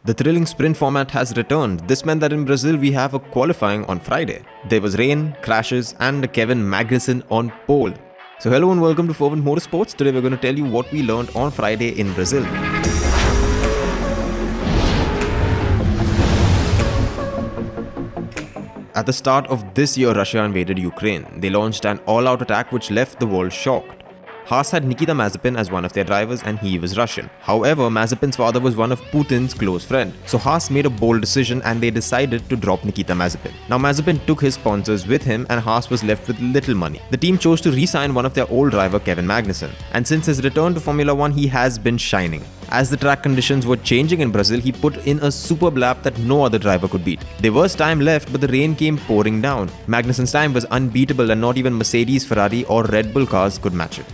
The thrilling sprint format has returned. This meant that in Brazil we have a qualifying on Friday. There was rain, crashes and Kevin Magnussen on pole. So hello and welcome to Fervent Motorsports. Today we're going to tell you what we learned on Friday in Brazil. At the start of this year, Russia invaded Ukraine. They launched an all-out attack which left the world shocked. Haas had Nikita Mazepin as one of their drivers and he was Russian. However, Mazepin's father was one of Putin's close friends. So Haas made a bold decision and they decided to drop Nikita Mazepin. Now Mazepin took his sponsors with him and Haas was left with little money. The team chose to re-sign one of their old driver Kevin Magnussen. And since his return to Formula 1, he has been shining. As the track conditions were changing in Brazil, he put in a superb lap that no other driver could beat. There was time left, but the rain came pouring down. Magnussen's time was unbeatable and not even Mercedes, Ferrari or Red Bull cars could match it.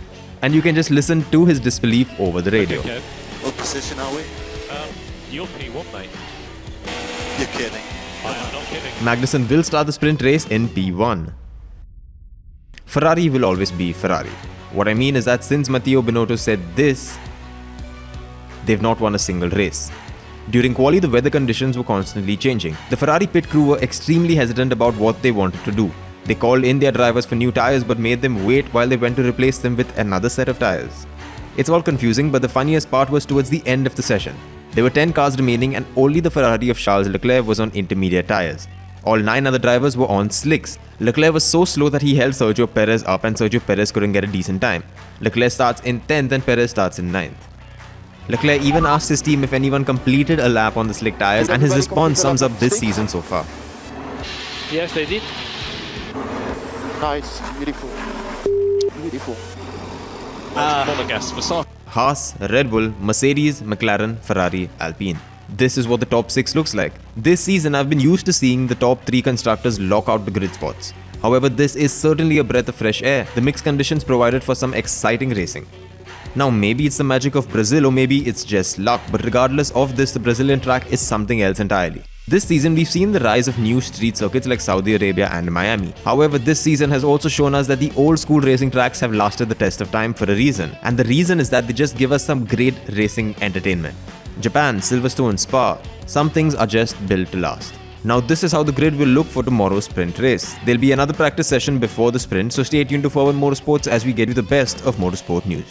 And you can just listen to his disbelief over the radio. Okay. What position are we? You're P1, mate. You're kidding. I'm not kidding. Magnussen will start the sprint race in P1. Ferrari will always be Ferrari. What I mean is that since Matteo Binotto said this, they've not won a single race. During quali, the weather conditions were constantly changing. The Ferrari pit crew were extremely hesitant about what they wanted to do. They called in their drivers for new tyres but made them wait while they went to replace them with another set of tyres. It's all confusing, but the funniest part was towards the end of the session. There were 10 cars remaining and only the Ferrari of Charles Leclerc was on intermediate tyres. All 9 other drivers were on slicks. Leclerc was so slow that he held Sergio Perez up and Sergio Perez couldn't get a decent time. Leclerc starts in 10th and Perez starts in 9th. Leclerc even asked his team if anyone completed a lap on the slick tyres and his response sums up this season so far. Yes, they did. Nice, beautiful. Beautiful. Monogas for some. Haas, Red Bull, Mercedes, McLaren, Ferrari, Alpine. This is what the top 6 looks like. This season I've been used to seeing the top 3 constructors lock out the grid spots. However, this is certainly a breath of fresh air. The mixed conditions provided for some exciting racing. Now maybe it's the magic of Brazil or maybe it's just luck, but regardless of this, the Brazilian track is something else entirely. This season we've seen the rise of new street circuits like Saudi Arabia and Miami. However, this season has also shown us that the old school racing tracks have lasted the test of time for a reason. And the reason is that they just give us some great racing entertainment. Japan, Silverstone, Spa, some things are just built to last. Now this is how the grid will look for tomorrow's sprint race. There'll be another practice session before the sprint, so stay tuned to Fervent Motorsports as we get you the best of motorsport news.